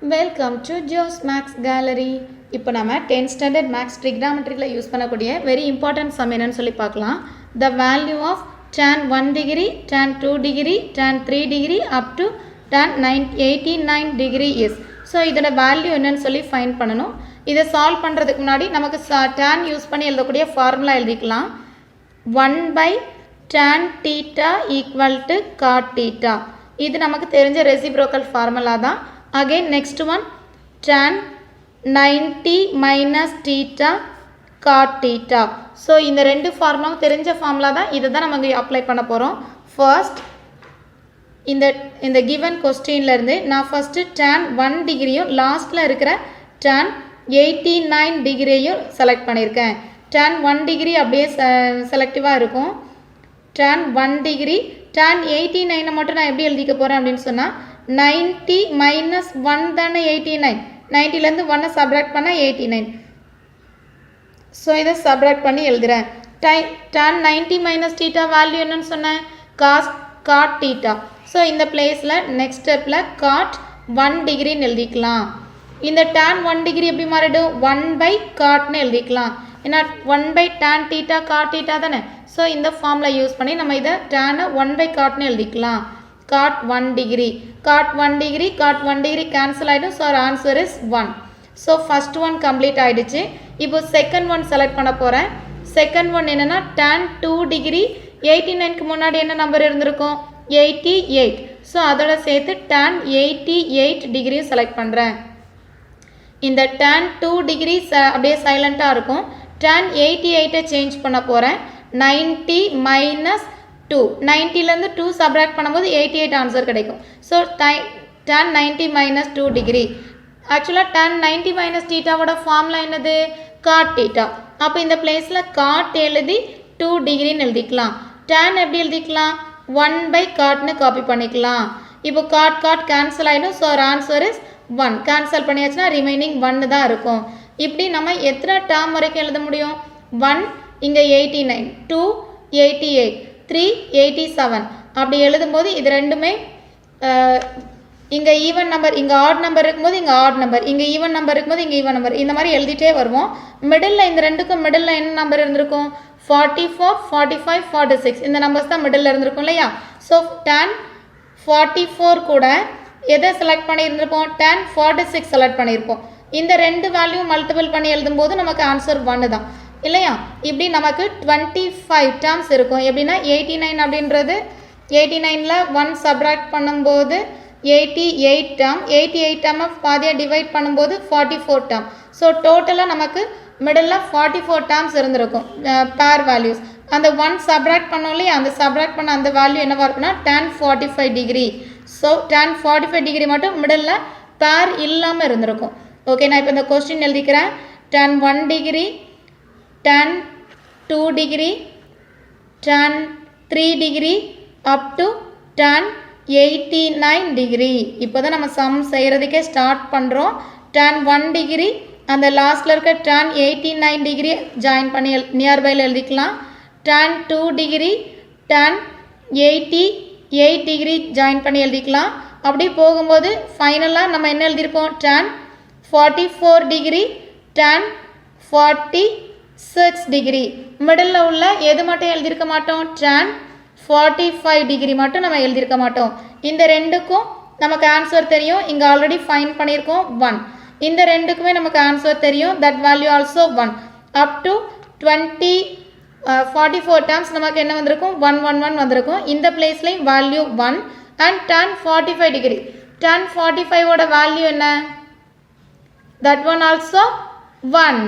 Welcome to Joe's maths gallery. இப்போ நம்ம 10th standard maths ட்ரிக்னாமெட்ரிக்கில் யூஸ் பண்ணக்கூடிய வெரி இம்பார்ட்டன்ட் சம் என்னன்னு சொல்லி பார்க்கலாம். The value of tan 1 degree, tan 2 degree, tan 3 degree up to tan 89 degree is. So இதோட வேல்யூ என்னன்னு சொல்லி ஃபைண்ட் பண்ணணும். இதை சால்வ் பண்ணுறதுக்கு முன்னாடி நமக்கு tan யூஸ் பண்ணி எழுதக்கூடிய ஃபார்முலா எழுதிக்கலாம். 1/tan theta equal to cot theta. இது நமக்கு தெரிஞ்ச ரெசிப்ரோக்கல் ஃபார்முலா தான். Again next one, tan 90 minus theta cot theta. So இந்த ரெண்டு ஃபார்முலாவும் தெரிஞ்ச ஃபார்முலா தான். இதை தான் நம்ம அப்ளை பண்ண போகிறோம். ஃபர்ஸ்ட் இந்த கிவன் கொஸ்டின்லேருந்து நான் ஃபஸ்ட்டு tan 1 டிகிரியும் லாஸ்ட்டில் இருக்கிற tan 89 டிகிரியும் செலக்ட் பண்ணியிருக்கேன். tan 1 டிகிரி அப்படியே செலக்டிவாக இருக்கும். tan 1 டிகிரி tan 89 மட்டும் நான் எப்படி எழுதிக்க போகிறேன் அப்படின்னு சொன்னால் 90 minus 1 தானே 89. 90லேருந்து 1 சப்ராக்ட் பண்ணால் 89. ஸோ இதை சப்ராக்ட் பண்ணி எழுதுகிறேன். tan 90 minus theta வேல்யூ என்னன்னு சொன்னேன், cot theta. ஸோ இந்த பிளேஸில் நெக்ஸ்ட் ஸ்டெப்பில் cot 1 டிகிரின்னு எழுதிக்கலாம். இந்த tan 1 டிகிரி எப்படி மாறிடும், 1/cotன்னு எழுதிக்கலாம். ஏன்னா 1/tan theta cot theta தானே. ஸோ இந்த ஃபார்மில் யூஸ் பண்ணி நம்ம இதை tan 1/cotன்னு எழுதிக்கலாம். cot 1 degree, cot 1 degree, cot 1 degree cancel ஆகிடும். So our answer is 1. So first one complete ஆகிடுச்சு. இப்போ செகண்ட் ஒன் செலக்ட் பண்ண போகிறேன். செகண்ட் ஒன் என்னென்னா tan 2 டிகிரி, 89க்கு முன்னாடி என்ன நம்பர் இருந்திருக்கும், 88. ஸோ அதோட சேர்த்து tan 88 டிகிரியும் செலக்ட் பண்ணுறேன். இந்த tan 2 டிகிரி அப்படியே சைலண்ட்டாக இருக்கும். tan 88 சேஞ்ச் பண்ண போகிறேன். 90 minus 2, 90லேருந்து 2 சப்ராக்ட் பண்ணும்போது 88 ஆன்சர் கிடைக்கும். So tan 90 minus 2 degree. ஆக்சுவலாக tan 90 minus thetaவோட ஃபார்முலா என்னது, cot theta. அப்போ இந்த பிளேஸில் cot எழுதி 2 டிகிரின்னு எழுதிக்கலாம். tan எப்படி எழுதிக்கலாம், 1/cotன்னு காப்பி பண்ணிக்கலாம். இப்போ cot கேன்சல் ஆகிடும். So our answer is 1. Cancel பண்ணியாச்சுன்னா ரிமைனிங் 1 தான் இருக்கும். இப்படி நம்ம எத்தனை டேர்ம் வரைக்கும் எழுத முடியும், 1 இங்கே 89, 2 88, 3 87. அப்படி எழுதும்போது இது ரெண்டுமே இங்கே ஈவன் நம்பர், இங்கே ஆட் நம்பர் இருக்கும்போது இங்கே ஆட் நம்பர், இங்கே ஈவன் நம்பர் இருக்கும்போது இங்கே ஈவன் நம்பர், இந்த மாதிரி எழுதிட்டே வருவோம். மிடில் இந்த ரெண்டுக்கும் மிடில் என்ன நம்பர் இருந்திருக்கும், 44, 45, 46. இந்த நம்பர்ஸ் தான் மிடில் இருந்திருக்கும் இல்லையா. ஸோ tan 44 கூட எதை செலக்ட் பண்ணியிருந்திருப்போம், tan 46 செலக்ட் பண்ணியிருப்போம். இந்த ரெண்டு வேல்யூ மல்டிபிள் பண்ணி எழுதும்போது நமக்கு ஆன்சர் 1 தான் இல்லையா. இப்படி நமக்கு 25 டேர்ம்ஸ் இருக்கும். எப்படின்னா 89 அப்படின்றது 89ல் 1 சப்ராக்ட் பண்ணும்போது 88 டேர்ம், 88 டேர்மை பாதியாக டிவைட் பண்ணும்போது 44 டேர்ம். ஸோ டோட்டலாக நமக்கு மிடில் 44 டேர்ம்ஸ் இருந்திருக்கும் பேர் வேல்யூஸ். அந்த 1 சப்ராக்ட் பண்ணோம் இல்லையா, அந்த சப்ராக்ட் பண்ண அந்த வேல்யூ என்னவாக இருக்குன்னா tan 45 degree. So tan 45 degree மட்டும் மிடில் பேர் இல்லாமல் இருந்திருக்கும். ஓகே, நான் இப்போ இந்த கொஸ்டின் எழுதிக்கிறேன். tan 1 degree, tan 2 degree, tan 3 degree up to tan 89 degree. இப்போ தான் நம்ம சம் செய்கிறதுக்கே ஸ்டார்ட் பண்ணுறோம். tan 1 டிகிரி அந்த லாஸ்ட்டில் இருக்க tan 89 டிகிரி ஜாயின் பண்ணி நியர்பையில் எழுதிக்கலாம். tan 2 degree, tan 88 degree join பண்ணி எழுதிக்கலாம். அப்படி போகும்போது ஃபைனலாக நம்ம என்ன எழுதியிருப்போம், tan 44 degree, tan 46 degree. Middle உள்ள எது மட்டும் எழுதியிருக்க மாட்டோம், tan 45 டிகிரி மட்டும் நம்ம எழுதியிருக்க மாட்டோம். இந்த ரெண்டுக்கும் நமக்கு ஆன்சர் தெரியும். இங்கே ஆல்ரெடி ஃபைண்ட் பண்ணியிருக்கோம் 1. இந்த ரெண்டுக்குமே நமக்கு ஆன்சர் தெரியும். That value also 1. Up to 44 terms நமக்கு என்ன வந்திருக்கும், 111 வந்திருக்கும். இந்த பிளேஸ்லையும் value 1 and tan 45 degree. tan 45ஓட வேல்யூ என்ன, தட் ஒன் ஆல்சோ 1.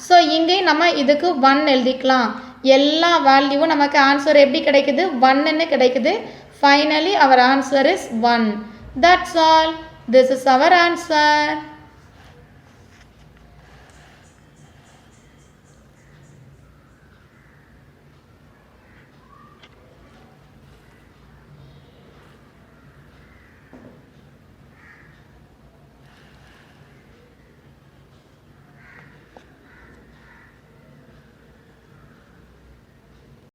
ஸோ இங்கே நம்ம இதுக்கு 1 எழுதிக்கலாம். எல்லா வேல்யூவும் நமக்கு ஆன்சர் எப்படி கிடைக்குது, 1ன்னு கிடைக்குது. Finally our answer is 1. That's all. This is our answer.